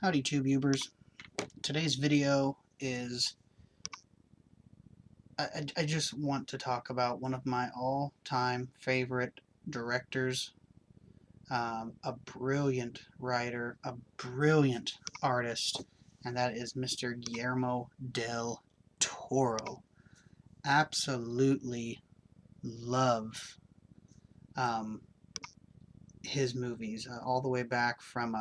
Howdy TubeUbers. Today's video is I just want to talk about one of my all-time favorite directors, a brilliant writer, a brilliant artist, and that is Mr. Guillermo Del Toro. Absolutely love um, his movies, all the way back from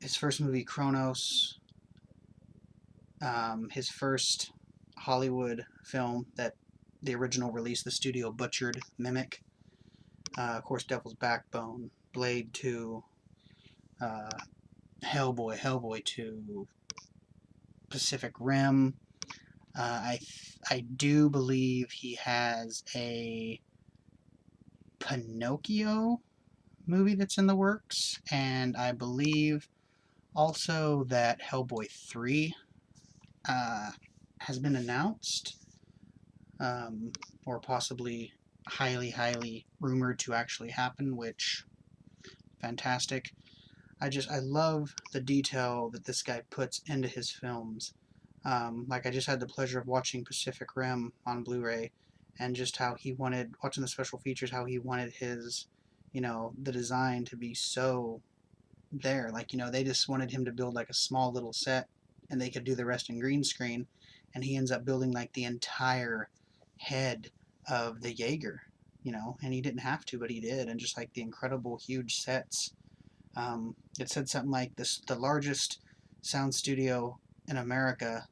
his first movie Kronos, his first Hollywood film that the original release the studio butchered, Mimic. Of course, Devil's Backbone, Blade 2, uh, Hellboy 2, Pacific Rim. I do believe he has a Pinocchio movie that's in the works, and I believe also that Hellboy 3 uh, has been announced, or possibly highly rumored to actually happen, which fantastic. I love the detail that this guy puts into his films. Like I just had the pleasure of watching Pacific Rim on Blu-ray, and just how he wanted, watching the special features, how he wanted his, the design to be so there. Like, they just wanted him to build like a small little set, and they could do the rest in green screen, and he ends up building like the entire head of the Jaeger, and he didn't have to, but he did, and just like the incredible huge sets. It said something like this: the largest sound studio in America,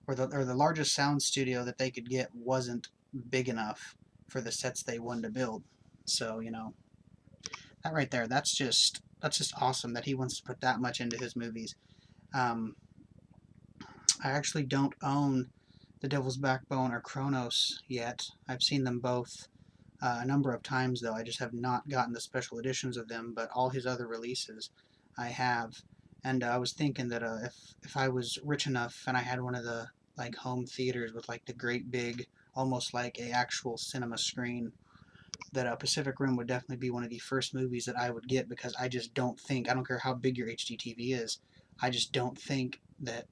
or the largest sound studio that they could get wasn't big enough for the sets they wanted to build. So that right there, that's just awesome that he wants to put that much into his movies. Um, I actually don't own The Devil's Backbone or Kronos yet. I've seen them both a number of times, though. I just have not gotten the special editions of them, but all his other releases I have. And I was thinking that if I was rich enough and I had one of the like home theaters with like the great big, almost like a actual cinema screen, that Pacific Rim would definitely be one of the first movies that I would get, because I just don't think, I don't care how big your HD TV is, I just don't think that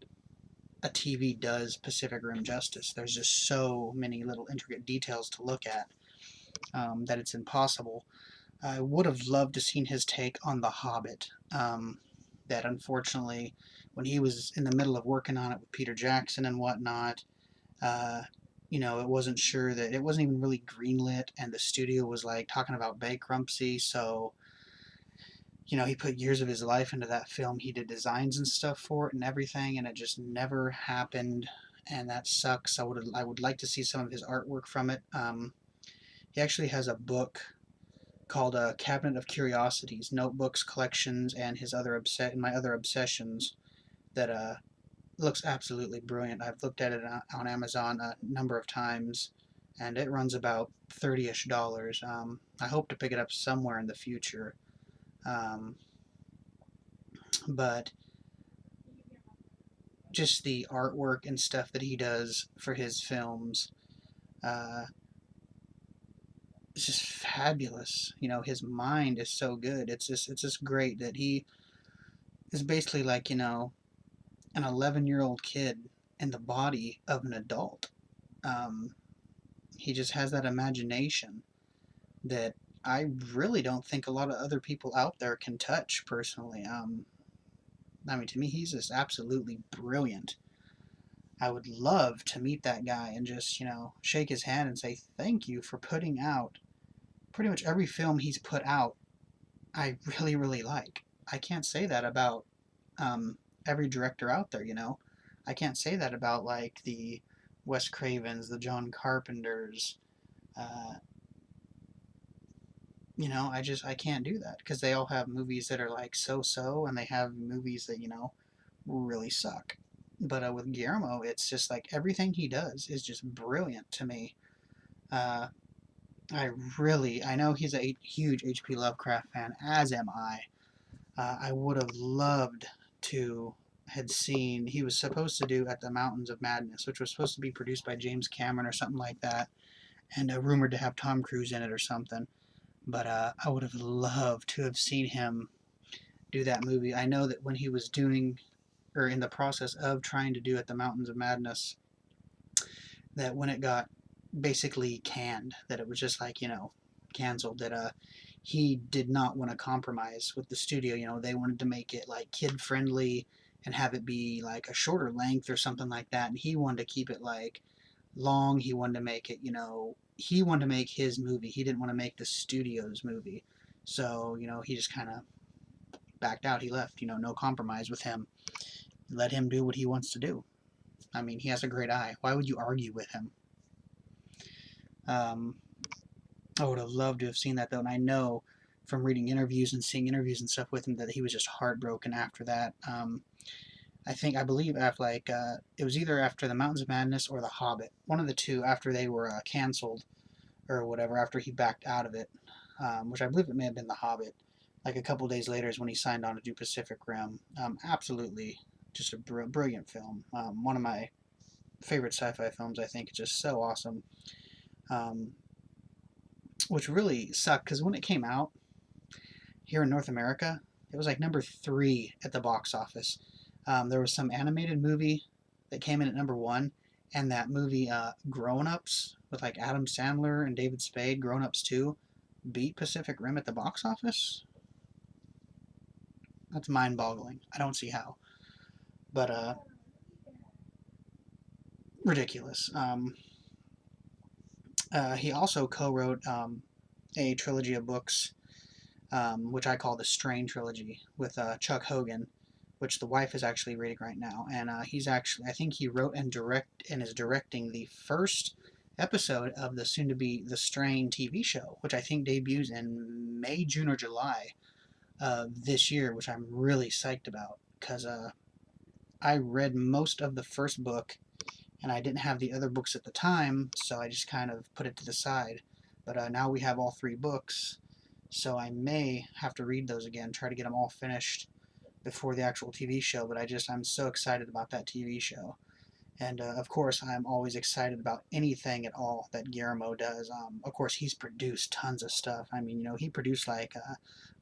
a TV does Pacific Rim justice. There's just so many little intricate details to look at, that it's impossible. I would have loved to seen his take on The Hobbit. That unfortunately, when he was in the middle of working on it with Peter Jackson and whatnot, uh, it wasn't sure that it wasn't even really greenlit, and the studio was like talking about bankruptcy. So, he put years of his life into that film. He did designs and stuff for it and everything, and it just never happened, and that sucks. I would like to see some of his artwork from it. He actually has a book called Cabinet of Curiosities, Notebooks, Collections, and his other my other obsessions, that looks absolutely brilliant. I've looked at it on Amazon a number of times, and it runs about $30-ish. I hope to pick it up somewhere in the future. Um, but just the artwork and stuff that he does for his films, uh, it's just fabulous. His mind is so good. It's just great that he is basically like, an 11-year-old kid in the body of an adult. Um, he just has that imagination that I really don't think a lot of other people out there can touch personally. I mean, to me, he's just absolutely brilliant. I would love to meet that guy and just, shake his hand and say thank you for putting out pretty much every film he's put out. I really like. I can't say that about every director out there, I can't say that about like the Wes Cravens, the John Carpenters. Uh, I can't do that, because they all have movies that are like so, and they have movies that really suck. But with Guillermo, it's just like everything he does is just brilliant to me. Uh, I know he's a huge H.P. Lovecraft fan, as am I. I would have loved to had seen, he was supposed to do At the Mountains of Madness, which was supposed to be produced by James Cameron or something like that, and rumored to have Tom Cruise in it or something. But I would have loved to have seen him do that movie. I know that when he was doing, or in the process of trying to do At the Mountains of Madness, that when it got basically canned, that it was just like, canceled, that he did not want to compromise with the studio. They wanted to make it like kid friendly and have it be like a shorter length or something like that, and he wanted to keep it like long. He wanted to make it, he wanted to make his movie. He didn't want to make the studio's movie. So, he just kind of backed out. He left, no compromise with him. Let him do what he wants to do. I mean, he has a great eye. Why would you argue with him? Um, I would have loved to have seen that though, and I know from reading interviews and seeing interviews and stuff with him that he was just heartbroken after that. I believe after it was either after the Mountains of Madness or the Hobbit, one of the two, after they were canceled or whatever, after he backed out of it, which I believe it may have been the Hobbit. Like a couple days later is when he signed on to do Pacific Rim. Absolutely, just a brilliant film. One of my favorite sci-fi films. I think it's just so awesome. Um, which really sucked because when it came out here in North America, it was like number 3 at the box office. There was some animated movie that came in at number 1, and that movie Grown Ups with like Adam Sandler and David Spade, Grown Ups 2, beat Pacific Rim at the box office. That's mind-boggling. I don't see how, but ridiculous. He also co-wrote a trilogy of books, which I call the Strain trilogy, with Chuck Hogan, which the wife is actually reading right now. And I think he wrote and is directing the first episode of the soon-to-be The Strain TV show, which I think debuts in May, June, or July this year, which I'm really psyched about because I read most of the first book and I didn't have the other books at the time, so I just kind of put it to the side. But now we have all 3 books, so I may have to read those again, try to get them all finished before the actual TV show. But I'm so excited about that TV show. And of course, I'm always excited about anything at all that Guillermo does. Of course, he's produced tons of stuff. I mean, he produced like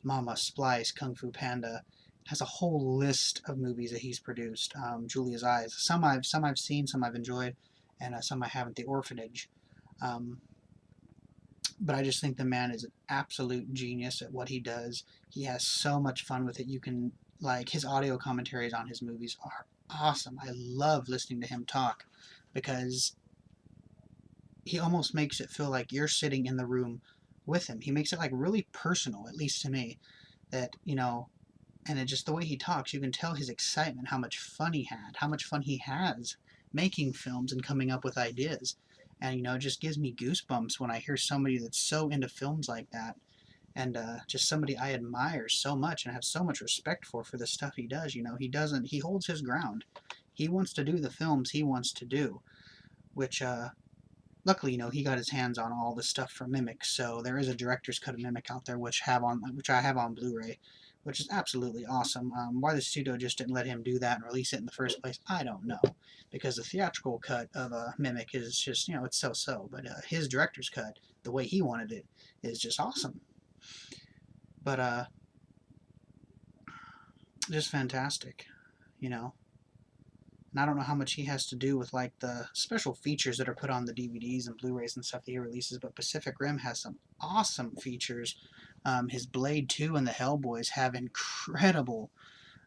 Mama, Splice, Kung Fu Panda. Has a whole list of movies that he's produced. Julia's Eyes. Some I've seen, some I've enjoyed, and some I haven't. The Orphanage. Um, but I just think the man is an absolute genius at what he does. He has so much fun with it. You can like his audio commentaries on his movies are awesome. I love listening to him talk because he almost makes it feel like you're sitting in the room with him. He makes it like really personal, at least to me. That and it just the way he talks, you can tell his excitement, how much fun he had, how much fun he has making films and coming up with ideas. And it just gives me goosebumps when I hear somebody that's so into films like that, and just somebody I admire so much and have so much respect for the stuff he does. He holds his ground. He wants to do the films he wants to do, which luckily, he got his hands on all the stuff for Mimic, so there is a director's cut of Mimic out there, which I have on Blu-ray, which is absolutely awesome. Why the studio just didn't let him do that and release it in the first place, I don't know, because the theatrical cut of Mimic is just, it's so-so, but his director's cut, the way he wanted it, is just awesome. But just fantastic, and I don't know how much he has to do with like the special features that are put on the DVDs and Blu-rays and stuff that he releases, but Pacific Rim has some awesome features. His Blade 2 and the Hellboys have incredible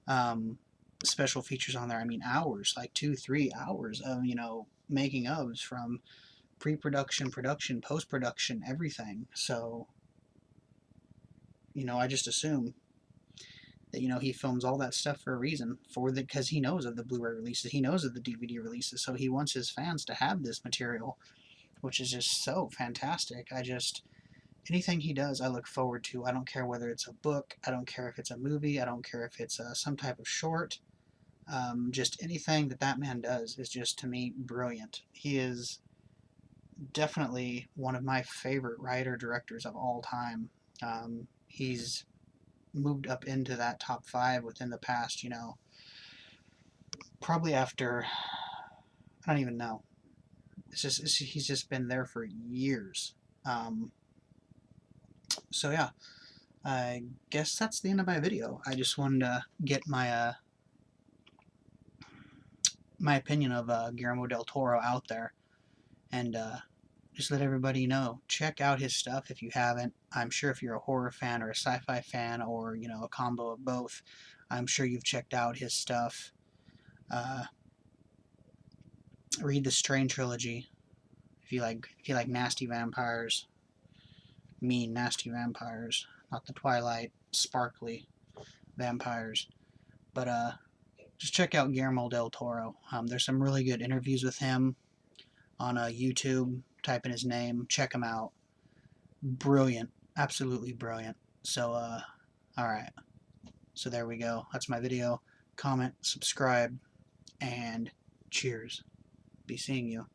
um, special features on there. I mean, hours, like 2-3 hours of making ofs from pre-production, production, post-production, everything. So I just assume that he films all that stuff for a reason, because he knows of the Blu-ray releases, he knows of the DVD releases, so he wants his fans to have this material, which is just so fantastic. Anything he does, I look forward to. I don't care whether it's a book, I don't care if it's a movie, I don't care if it's some type of short. Just anything that man does is just, to me, brilliant. He is definitely one of my favorite writer-directors of all time. He's moved up into that top 5 within the past, probably after, I don't even know. He's just been there for years. So yeah, I guess that's the end of my video. I just wanted to get my opinion of Guillermo Del Toro out there, and just let everybody know. Check out his stuff if you haven't. I'm sure if you're a horror fan or a sci-fi fan, or a combo of both, I'm sure you've checked out his stuff. Read the Strain trilogy if you like nasty vampires, mean nasty vampires, not the Twilight sparkly vampires. But just check out Guillermo del Toro. There's some really good interviews with him on YouTube. Type in his name, check him out. Brilliant, absolutely brilliant. So, all right. So there we go. That's my video. Comment, subscribe, and cheers. Be seeing you.